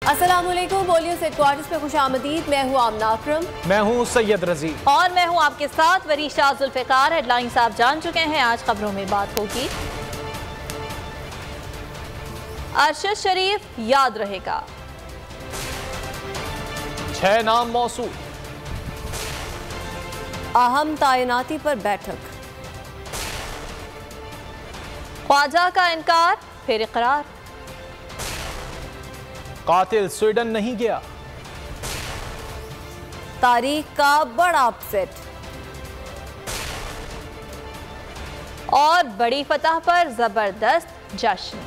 अस्सलामुअलैकुम, बोलियो हेडक्वार्टर्स पे खुशामदीद। मैं हूँ आमना अकरम। मैं हूँ सैयद रजी और मैं हूँ आपके साथ वरीशा जुल्फ़िकार। हेडलाइंस आप जान चुके हैं, आज खबरों में बात होगी। अरशद शरीफ याद रहेगा, 6 नाम मौसूल। अहम तैनाती पर बैठक। ख्वाजा का इनकार फिर इकरार। कातिल स्वीडन नहीं गया। तारीख का बड़ा अपसेट। और बड़ी फतह पर जबरदस्त जश्न।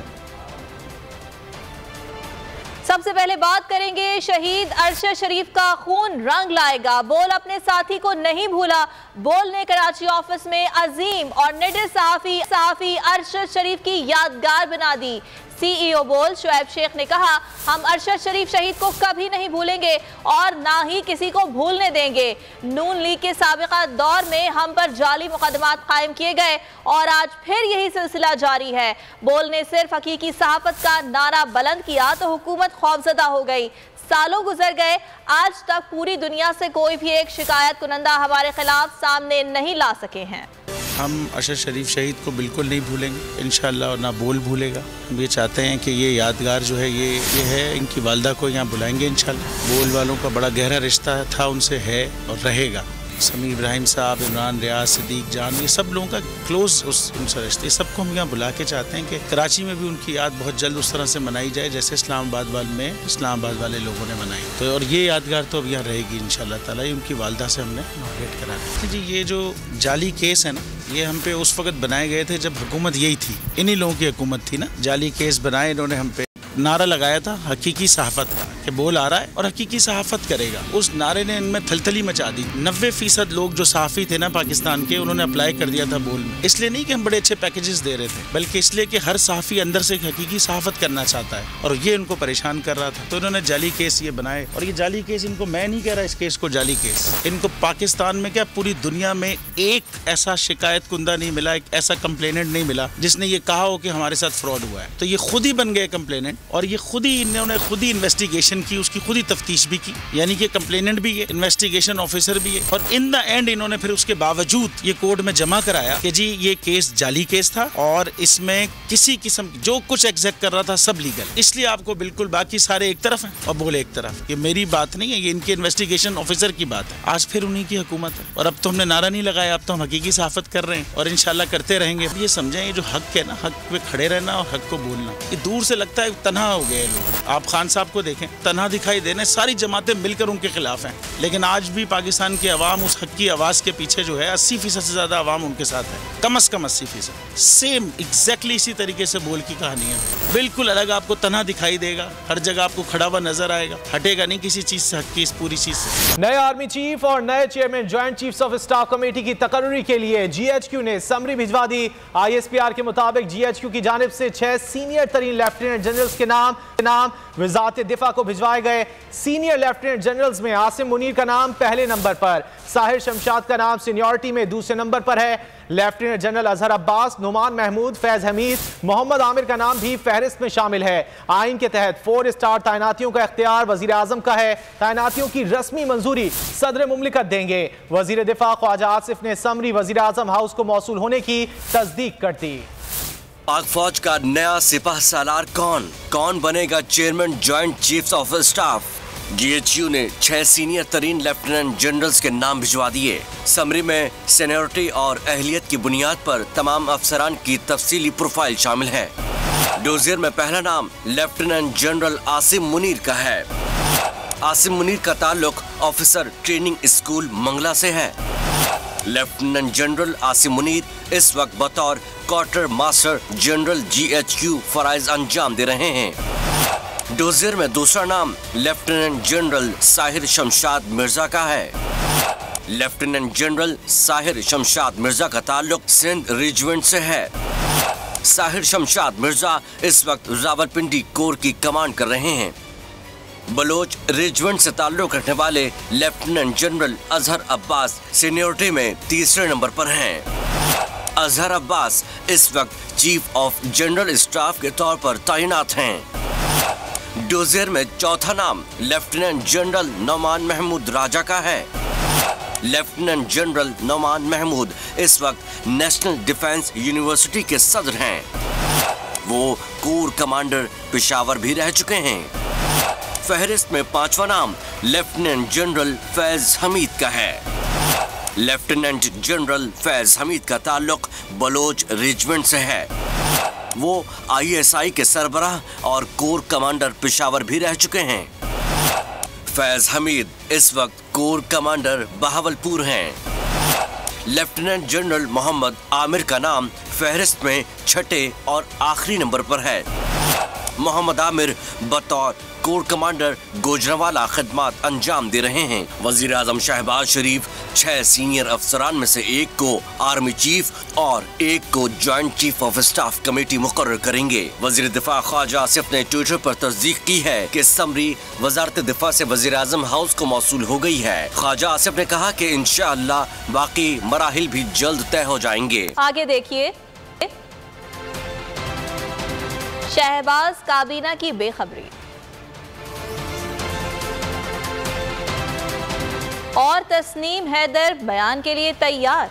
सबसे पहले बात करेंगे, शहीद अरशद शरीफ का खून रंग लाएगा। बोल अपने साथी को नहीं भूला। बोल ने कराची ऑफिस में अजीम और निडर सहाफी अरशद शरीफ की यादगार बना दी। सीईओ बोल शुएब शेख ने कहा, हम अरशद शरीफ शहीद को कभी नहीं भूलेंगे और ना ही किसी को भूलने देंगे। नून लीग के साबिका दौर में हम पर जाली मुकदमात कायम किए गए और आज फिर यही सिलसिला जारी है। बोल ने सिर्फ हकीकी सहाफत का नारा बुलंद किया तो हुकूमत खौफजदा हो गई। सालों गुजर गए, आज तक पूरी दुनिया से कोई भी एक शिकायत कुनंदा हमारे खिलाफ सामने नहीं ला सके हैं। हम अरशद शरीफ शहीद को बिल्कुल नहीं भूलेंगे इंशाअल्लाह, और ना बोल भूलेगा। हम ये चाहते हैं कि ये यादगार जो है ये है, इनकी वालदा को यहाँ बुलाएंगे इंशाअल्लाह। बोल वालों का बड़ा गहरा रिश्ता था उनसे, है और रहेगा। समी इब्राहिम साहब, इमरान रियाज, सिद्दीक जान, ये सब लोगों का क्लोज उनसे रिश्ते, ये सबको हम यहाँ बुला के चाहते हैं कि कराची में भी उनकी याद बहुत जल्द उस तरह से मनाई जाए जैसे इस्लामाबाद वाले लोगों ने मनाई। तो और ये यादगार तो अब यहाँ रहेगी इंशाअल्लाह ताला। ये उनकी वालदा से हमने इनॉग्रेट करा दी जी। ये जो जाली केस है ना, ये हम पे उस वक्त बनाए गए थे जब हुकूमत यही थी, इन्हीं लोगों की हुकूमत थी ना। जाली केस बनाए इन्होंने, हम पे नारा लगाया था हकीकी सहाफत का, कि बोल आ रहा है और हकीकी सहाफत करेगा। उस नारे ने इनमें थलथली मचा दी। 90% लोग जो सहाफी थे ना पाकिस्तान के, उन्होंने अप्लाई कर दिया था बोल में। इसलिए नहीं कि हम बड़े अच्छे पैकेजेस दे रहे थे, बल्कि इसलिए कि हर सहाफी अंदर से हकीकी सहाफत करना चाहता है और ये उनको परेशान कर रहा था। तो इन्होंने जाली केस ये बनाए, और ये जाली केस, इनको मैं नहीं कह रहा इस केस को जाली केस, इनको पाकिस्तान में क्या पूरी दुनिया में एक ऐसा शिकायत कुंदा नहीं मिला, एक ऐसा कंप्लेनेंट नहीं मिला जिसने ये कहा हो कि हमारे साथ फ्रॉड हुआ है। तो ये खुद ही बन गए कंप्लेनेंट, और ये खुद ही इन्होंने खुद ही इन्वेस्टिगेशन की, उसकी खुद ही तफ्तीश भी की, यानी कि कंप्लेनेंट भी है, इन्वेस्टिगेशन ऑफिसर भी है। और इन द एंड इन्होंने फिर उसके बावजूद ये कोर्ट में जमा कराया कि जी ये केस जाली केस था और इसमें किसी किस्म जो कुछ एग्जैक्ट कर रहा था सब लीगल। इसलिए आपको बिल्कुल बाकी सारे एक तरफ हैं और बोले एक तरफ। ये मेरी बात नहीं है, ये इनके इन्वेस्टिगेशन ऑफिसर की बात है। आज फिर उन्हीं की हुकूमत है और अब तो हमने नारा नहीं लगाया, अब तो हम हकीकी सहाफत कर रहे हैं और इंशाल्लाह करते रहेंगे। ये समझें, ये जो हक है ना, हक पे खड़े रहना और हक को बोलना, ये दूर से लगता है तन्हा हो गए लोग। आप खान साहब को देखें, तन्हा दिखाई देने, सारी जमातें मिलकर उनके खिलाफ हैं, लेकिन आज भी पाकिस्तान की आवाम उस हक की आवाज़ के पीछे जो है 80% से ज़्यादा आवाम उनके साथ है, कम से कम 80%। सेम एग्जैक्टली इसी तरीके से बोल की कहानी है, बिल्कुल अलग। आपको तन्हा दिखाई देगा, हर जगह आपको खड़ा हुआ नजर आएगा, हटेगा नहीं किसी चीज़ से, हक की इस पूरी चीज़ से। नए आर्मी चीफ और नए chairman joint chiefs of staff committee की तकर्री के लिए GHQ ने समरी भिजवा दी। ISPR के मुताबिक GHQ की जानिब से 6 सीनियर तरीन लेफ्टिनेंट जनरल्स के नाम वजारत दिफा को भिजवाए गए। सीनियर लेफ्टिनेंट जनरल्स में आसिम मुनीर का नाम पहले नंबर पर, साहिर शमशाद का नाम सीनियरिटी में दूसरे नंबर पर है। लेफ्टिनेंट जनरल अजहर अब्बास, नुमान महमूद, फैज हमीद, मोहम्मद आमिर का नाम भी फहरिस्त में शामिल है। आइन के तहत 4 स्टार तैनातियों का इख्तियार वजीर आजम का है। तैनातियों की रस्मी मंजूरी सदर मुमलिकत देंगे। वजीर दिफा ख्वाजा आसिफ ने समरी वजीर आजम हाउस को मौसूल होने की तस्दीक कर दी। पाक फौज का नया सिपाह सालार कौन बनेगा chairman joint chiefs of staff? GHQ ने 6 सीनियर तरीन लेफ्टिनेंट जनरल्स के नाम भिजवा दिए। समरी में सीनियरिटी और अहलियत की बुनियाद पर तमाम अफसरान की तफसीली प्रोफाइल शामिल है। डोजियर में पहला नाम लेफ्टिनेंट जनरल आसिम मुनीर का है। आसिम मुनीर का ताल्लुक ऑफिसर ट्रेनिंग स्कूल मंगला से है। लेफ्टिनेंट जनरल आसिम मुनीर इस वक्त बतौर क्वार्टर मास्टर जनरल GHQ फराइज अंजाम दे रहे हैं। डोजियर में दूसरा नाम लेफ्टिनेंट जनरल साहिर शमशाद मिर्जा का है। लेफ्टिनेंट जनरल साहिर शमशाद मिर्जा का ताल्लुक सिंध रेजिमेंट से है। साहिर शमशाद मिर्जा इस वक्त रावलपिंडी कोर की कमांड कर रहे हैं। बलोच रेजिमेंट से ताल्लुक रखने वाले lieutenant general Azhar Abbas seniority में तीसरे नंबर पर हैं। अजहर अब्बास इस वक्त चीफ ऑफ जनरल स्टाफ के तौर पर तैनात हैं। डोजियर में चौथा नाम लेफ्टिनेंट जनरल नौमान महमूद राजा का है। लेफ्टिनेंट जनरल नौमान महमूद इस वक्त नेशनल डिफेंस यूनिवर्सिटी के सदर हैं। वो कोर कमांडर पेशावर भी रह चुके हैं। फहरिस्त में पांचवा नाम लेफ्टिनेंट जनरल फैज हमीद का है। लेफ्टिनेंट जनरल फैज हमीद का ताल्लुक बलोच रेजिमेंट से है। वो ISI के सरबराह और कोर कमांडर पेशावर भी रह चुके हैं। फैज हमीद इस वक्त कोर कमांडर बहावलपुर हैं। लेफ्टिनेंट जनरल मोहम्मद आमिर का नाम फहरिस्त में छठे और आखिरी नंबर पर है। मोहम्मद आमिर बतौर कोर कमांडर गोजरावाला खिदमत अंजाम दे रहे हैं। वजीर आजम शहबाज शरीफ 6 सीनियर अफसरान में से एक को आर्मी चीफ और एक को joint chief of staff committee मुकर्रर करेंगे। वजीर दिफा ख्वाजा आसिफ ने ट्विटर पर तस्दीक की है कि समरी वजारत दिफा से वजीर आजम हाउस को मौसूल हो गई है। ख्वाजा आसिफ ने कहा कि इंशाअल्लाह बाकी मराहिल भी जल्द तय हो जाएंगे। आगे देखिए, शहबाज काबीना की बेखबरी और तस्नीम हैदर बयान के लिए तैयार।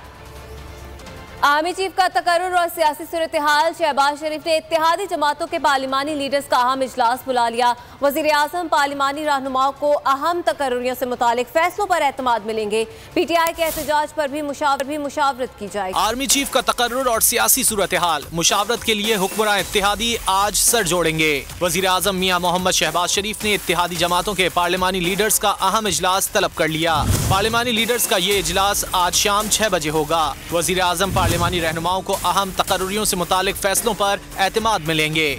आर्मी चीफ का तकर्रुर और सियासी सूरत हाल। शहबाज शरीफ ने इत्तेहादी जमातों के पार्लिमानी लीडर्स का अहम इजलास बुला लिया। वजीर आजम पार्लिमानी रहनुमाओं को अहम तकर्रुरियों से मुतालिक फैसलों पर एतमाद मिलेंगे। PTI के एहतजाज पर भी मुशावरत की जाएगी। आर्मी चीफ का तकर्रुर और सियासी सूरत हाल। मुशावरत के लिए हुक्मरान इत्तेहादी आज सर जोड़ेंगे। वजीर आजम मियां मोहम्मद शहबाज शरीफ ने इत्तेहादी जमातों के पार्लिमानी लीडर्स का अहम इजलास तलब कर लिया। पार्लिमानी लीडर्स का ये इजलास आज शाम 6 बजे होगा। वजीर आजम पार्लिमानी रहनुमाओं को अहम तकर्रुरियों से मुतालिक फैसलों पर एतमाद मिलेंगे।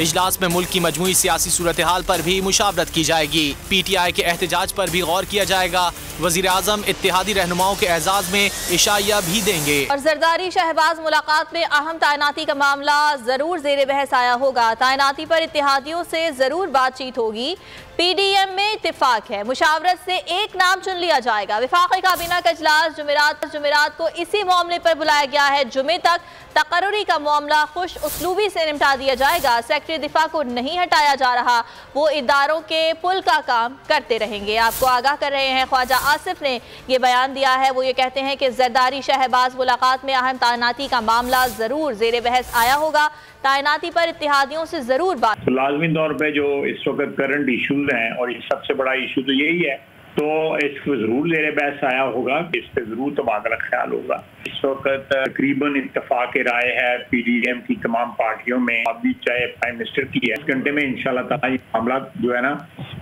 इजलास में मुल्क की मजमूई सियासी सूरत हाल पर भी मुशावरत की जाएगी। PTI के एहतजाज पर भी गौर किया जाएगा। वजीर आजम इत्तेहादी रहनुमाओं के एजाज में इशाया भी देंगे। और जरदारी शहबाज मुलाकात में अहम तैनाती का मामला जरूर जेर बहस आया होगा। तैनाती पर इत्तेहादियों से जरूर बातचीत होगी। PDM में इत्तेफाक है, मुशावरत से एक नाम चुन लिया जाएगा। विफाकी काबीना का इजलास जुमेरात को इसी मामले पर बुलाया गया है। जुमे तक तकर्रुरी का मामला खुश उसलूबी से निपटा दिया जाएगा। सेक्रेटरी दिफा को नहीं हटाया जा रहा, वो इदारों के पुल का काम करते रहेंगे। आपको आगाह कर रहे हैं, ख्वाजा आसिफ ने ये बयान दिया है। वो ये कहते हैं कि जरदारी शहबाज मुलाकात में अहम तैनाती का मामला जरूर जेर बहस आया होगा। तैनाती पर इत्तेहादियों से जरूर बात। तो लाजमी तौर पे जो इस वक्त करंट इशूज हैं और सबसे बड़ा इशू तो यही है, तो इसको जरूर जेर बहस आया होगा, इस पर जरूर तबादला ख्याल होगा। इस वक्त तकरीबन इत्तफाक राय है PDM की तमाम पार्टियों में, अभी चाहे प्राइम मिनिस्टर की है। इस घंटे में इंशाल्लाह ताला ये मामला जो है ना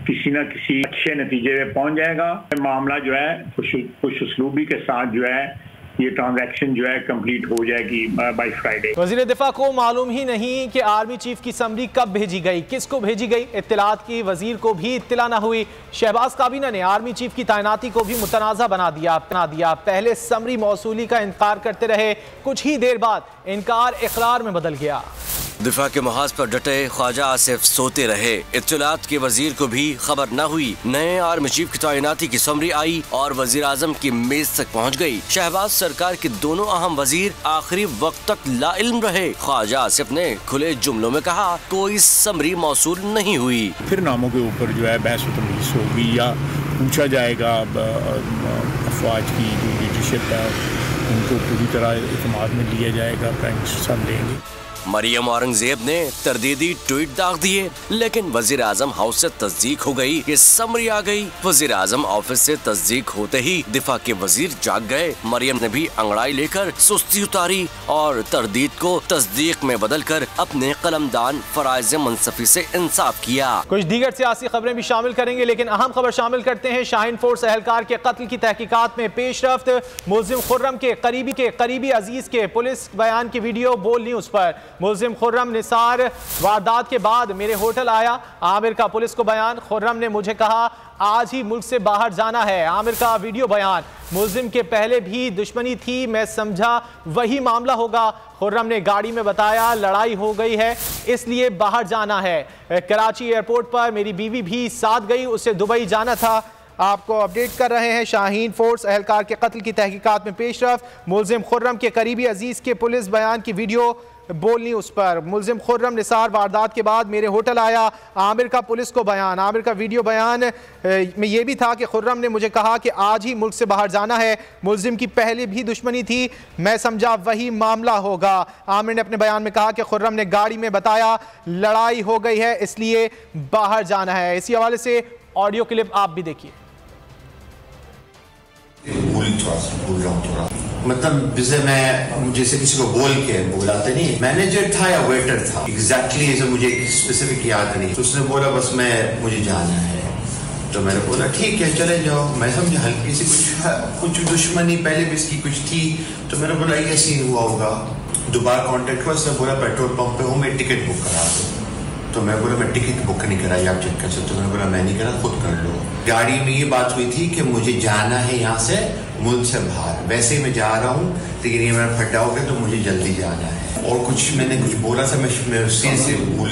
किसी अच्छे नतीजे में पहुंच जाएगा। मामला जो है खुश उसलूबी के साथ जो है ये ट्रांजैक्शन जो है कंप्लीट हो जाएगी बाय फ्राइडे। वजीर दिफा को मालूम ही नहीं कि आर्मी चीफ की समरी कब भेजी गई, किसको भेजी गई। इत्तलात की वजीर को भी इत्तला न हुई। शहबाज काबीना ने आर्मी चीफ की तैनाती को भी मुतनाज़ा बना दिया। पहले समरी मौसूली का इनकार करते रहे, कुछ ही देर बाद इनकार इकरार में बदल गया। दिफा के महाज पर डटे ख्वाजा आसिफ सोते रहे। इत्तलात के वजीर को भी खबर न हुई। नए आर्मी चीफ की तैनाती की समरी आई और वजीर आजम की मेज तक पहुंच गई। शहबाज सरकार के दोनों अहम वजीर आखिरी वक्त तक लाइल्म रहे। ख्वाजा आसिफ ने खुले जुमलों में कहा, कोई समरी मौसूल नहीं हुई। फिर नामों के ऊपर जो है बहस तमीज़ होगी या पूछा जाएगा। अफवाज की जो लीडरशिप है उनको पूरी तरह इत्मीनान में लिया जाएगा, प्राइम मिनिस्टर साहब लेंगे। मरियम औरंगजेब ने तरदीदी ट्वीट दाग दिए, लेकिन वजीर आजम हाउस से तस्दीक हो गई कि समरी आ गई। वजीर आजम ऑफिस से तस्दीक होते ही दिफा के वजीर जाग गए। मरियम ने भी अंगड़ाई लेकर सुस्ती उतारी और तरदीद को तस्दीक में बदलकर अपने कलमदान फराइज मनसफी से इंसाफ किया। कुछ दीगर सियासी खबरें भी शामिल करेंगे, लेकिन अहम खबर शामिल करते हैं। शाहीन फोर्स एहलकार के कत्ल की तहकीकात में पेशरफ्त। मुल्जिम खुर्रम के करीबी अजीज के पुलिस बयान की वीडियो बोल न्यूज पर। मुल्जिम खुर्रम निसार वारदात के बाद मेरे होटल आया। आमिर का पुलिस को बयान। खुर्रम ने मुझे कहा आज ही मुल्क से बाहर जाना है। आमिर का वीडियो बयान। मुल्जिम के पहले भी दुश्मनी थी, मैं समझा वही मामला होगा। खुर्रम ने गाड़ी में बताया लड़ाई हो गई है इसलिए बाहर जाना है। कराची एयरपोर्ट पर मेरी बीवी भी साथ गई, उसे दुबई जाना था। आपको अपडेट कर रहे हैं। शाहीन फोर्स एहलकार के कत्ल की तहकीकात में पेशरफ्त। मुल्जिम खुर्रम के करीबी अजीज के पुलिस बयान की वीडियो बोल न्यूज़ पर। मुलजिम खुर्रम निसार वारदात के बाद मेरे होटल आया। आमिर का पुलिस को बयान। आमिर का वीडियो बयान में यह भी था कि खुर्रम ने मुझे कहा कि आज ही मुल्क से बाहर जाना है। मुलजिम की पहले भी दुश्मनी थी, मैं समझा वही मामला होगा। आमिर ने अपने बयान में कहा कि खुर्रम ने गाड़ी में बताया लड़ाई हो गई है इसलिए बाहर जाना है। इसी हवाले से ऑडियो क्लिप आप भी देखिए। भूल रहा हूँ थोड़ा, मतलब जैसे किसी को बोल के बोला तो नहीं, मैनेजर था या वेटर था एग्जैक्टली ऐसे मुझे स्पेसिफिक याद नहीं। तो उसने बोला बस मुझे जाना है, तो मैंने बोला ठीक है चले जाओ। मैं समझा हल्की सी कुछ दुश्मनी पहले भी इसकी कुछ थी, तो मैंने बोला ये सीन हुआ होगा। दोबारा कांटेक्ट हुआ, उसने बोला पेट्रोल पंप पे हूँ, मैं टिकट बुक करा दो। तो मैं बोला मैं टिकट बुक नहीं कराई, आप चेक कर सकते हो। मैंने बोला मैं नहीं करा, खुद कर लो। गाड़ी में ये बात हुई थी कि मुझे जाना है यहाँ से मुल्क से बाहर, वैसे ही मैं जा रहा हूँ, लेकिन ये मेरा फटा हो गया तो मुझे जल्दी जाना है। और मैंने कुछ बोला था, मैं से भूल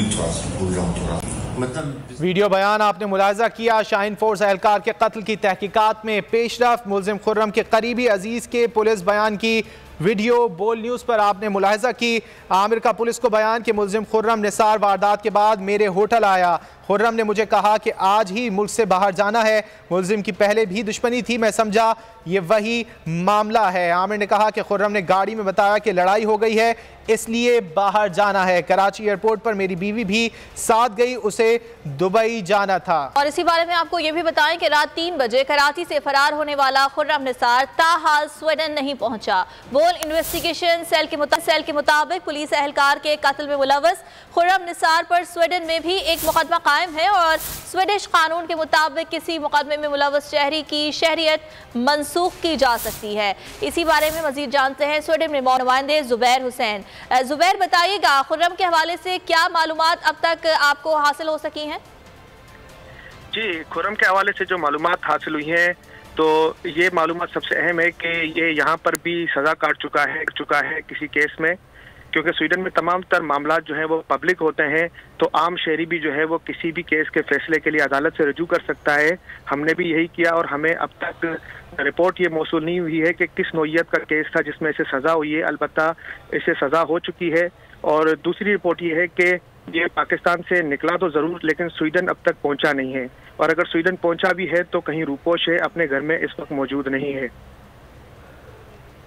रहा हूँ थोड़ा, मतलब। वीडियो बयान आपने मुलाहिजा किया। शाहीन फोर्स एहलकार के कत्ल की तहकीकात में पेशरफ। मुलजिम खुर्रम के करीबी अजीज के पुलिस बयान की वीडियो बोल न्यूज़ पर आपने मुलाहिजा की। आमिर का पुलिस को बयान कि मुलजिम खुर्रम निसार वारदात के बाद मेरे होटल आया। खुर्रम ने मुझे कहा कि आज ही मुल्क से बाहर जाना है। मुलजिम की पहले भी दुश्मनी थी, मैं समझा ये वही मामला है। आमिर ने कहा कि खुर्रम ने गाड़ी में बताया कि लड़ाई हो गई है इसलिए बाहर जाना है। कराची एयरपोर्ट पर मेरी बीवी भी साथ गई, उसे दुबई जाना था। और इसी बारे में आपको ये भी बताएं कि रात 3 बजे कराची से फरार होने वाला खुर्रम निसार ताहाल स्वीडन नहीं पहुंचा। बोल इन्वेस्टिगेशन सेल के मुताबिक पुलिस एहलकार के कत्ल में मुलव्वस खुर्रम निसार पर स्वीडन में भी एक मुकदमा कायम है और स्वीडिश कानून के मुताबिक किसी मुकदमे में मुलव्वस शहरी की शहरियत मनसूख की जा सकती है। इसी बारे में मजीद जानते हैं स्वीडन में नुमाइंदे जुबैर हुसैन। जुबैर बताइएगा, खुर्रम के हवाले से क्या मालूमात अब तक आपको हासिल हो सकी हैं? जी, खुर्रम के हवाले से जो मालूमात हासिल हुई हैं तो ये मालूमात सबसे अहम है कि ये यहाँ पर भी सज़ा काट चुका है किसी केस में, क्योंकि स्वीडन में तमाम तर मामला जो है वो पब्लिक होते हैं, तो आम शहरी भी जो है वो किसी भी केस के फैसले के लिए अदालत से रजू कर सकता है। हमने भी यही किया और हमें अब तक रिपोर्ट ये मौसूल नहीं हुई है कि किस नौइयत का केस था जिसमें इसे सज़ा हुई है। अलबत्ता इसे सज़ा हो चुकी है। और दूसरी रिपोर्ट ये है कि ये पाकिस्तान से निकला तो ज़रूर, लेकिन स्वीडन अब तक पहुंचा नहीं है, और अगर स्वीडन पहुंचा भी है तो कहीं रूपोश है, अपने घर में इस वक्त मौजूद नहीं है।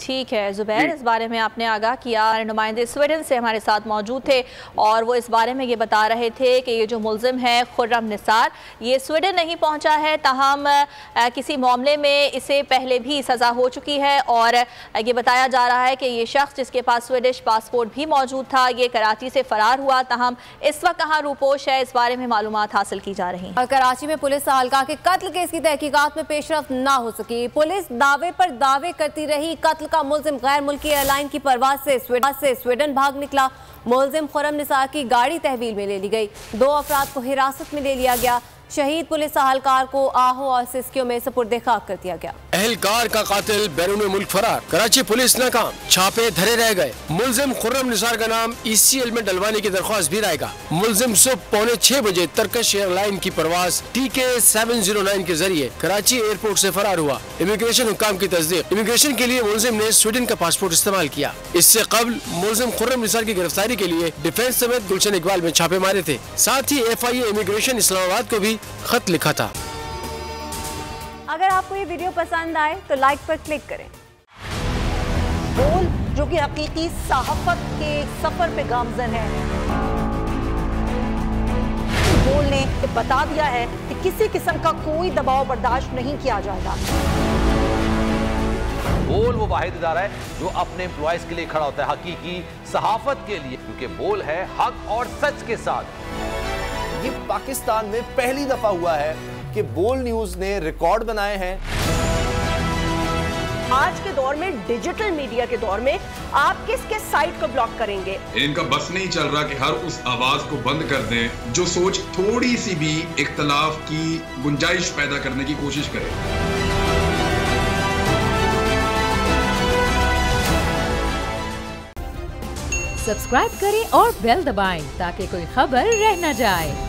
ठीक है जुबैर, इस बारे में आपने आगाह किया। नुमाइंदे स्वीडन से हमारे साथ मौजूद थे और वो इस बारे में ये बता रहे थे कि ये जो मुलजिम है खुर्रम निसार, ये स्वीडन नहीं पहुंचा है, ताहम किसी मामले में इसे पहले भी सज़ा हो चुकी है। और ये बताया जा रहा है कि ये शख्स जिसके पास स्वीडिश पासपोर्ट भी मौजूद था, ये कराची से फरार हुआ, ताहम इस वक्त कहाँ रूपोश है, इस बारे में मालूमात हासिल की जा रही है। और कराची में पुलिस एहलकार के कत्ल केस की तहकीकात में पेशरफ ना हो सकी। पुलिस दावे पर दावे करती रही। कत्ल का मुलजिम गैर मुल्की एयरलाइन की परवाज से स्वीडन भाग निकला। मुलजिम खुर्रम निसार की गाड़ी तहवील में ले ली गई। 2 अफराद को हिरासत में ले लिया गया। शहीद पुलिस एहलकार को आहो और सिस्कियों में सुपुर्द खाक कर दिया गया। एहलकार का कातिल बैरून मुल्क फरार, कराची पुलिस नाकाम, छापे धरे रह गए। मुलजिम खुर्रम निसार का नाम ECL में डलवाने की दरख्वास्त भी लाएगा। मुलजिम सुबह 5:45 बजे टर्किश एयरलाइन की परवाज TK 709 के जरिए कराची एयरपोर्ट से फरार हुआ। इमिग्रेशन हुकाम की तस्दीक, इमिग्रेशन के लिए मुलजिम ने स्वीडन का पासपोर्ट इस्तेमाल किया। इससे कबल मुलजिम खुर्रम निसार की गिरफ्तारी के लिए डिफेंस समेत गुलशन इकबाल में छापे मारे थे। साथ ही FIA इमिग्रेशन इस्लामाबाद को भी खत लिखा था। अगर आपको ये वीडियो पसंद आए तो लाइक पर क्लिक करें। बोल जो कि हकीकी सहाफत के सफर पे गामजन है, बोल ने बता दिया है कि किसी किस्म का कोई दबाव बर्दाश्त नहीं किया जाएगा। बोल वो वाहिद इदारा है जो अपने एम्प्लॉयज के लिए खड़ा होता है, हकीकी सहाफत के लिए, क्योंकि बोल है हक और सच के साथ। ये पाकिस्तान में पहली दफा हुआ है कि बोल न्यूज ने रिकॉर्ड बनाए हैं। आज के दौर में, डिजिटल मीडिया के दौर में, आप किसके साइट को ब्लॉक करेंगे? इनका बस नहीं चल रहा कि हर उस आवाज को बंद कर दें जो सोच थोड़ी सी भी इख्तलाफ की गुंजाइश पैदा करने की कोशिश करे। सब्सक्राइब करें और बेल दबाएं ताकि कोई खबर रह न जाए।